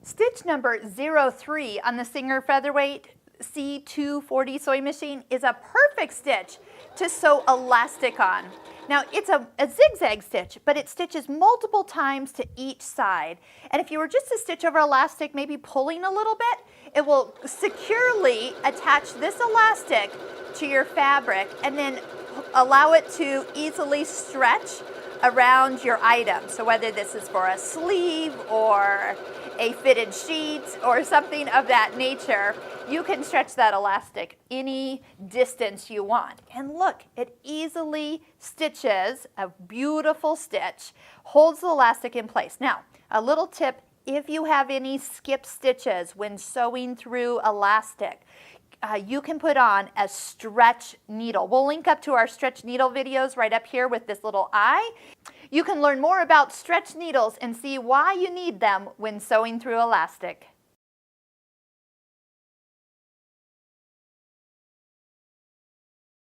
Stitch number 03 on the Singer Featherweight C240 sewing machine is a perfect stitch to sew elastic on. Now it's a zigzag stitch, but it stitches multiple times to each side. And if you were just to stitch over elastic, maybe pulling a little bit, it will securely attach this elastic to your fabric and then allow it to easily stretch around your item. So whether this is for a sleeve or a fitted sheet or something of that nature, you can stretch that elastic any distance you want. And look, it easily stitches a beautiful stitch, holds the elastic in place. Now, a little tip, if you have any skip stitches when sewing through elastic, you can put on a stretch needle. We'll link up to our stretch needle videos right up here with this little eye. You can learn more about stretch needles and see why you need them when sewing through elastic.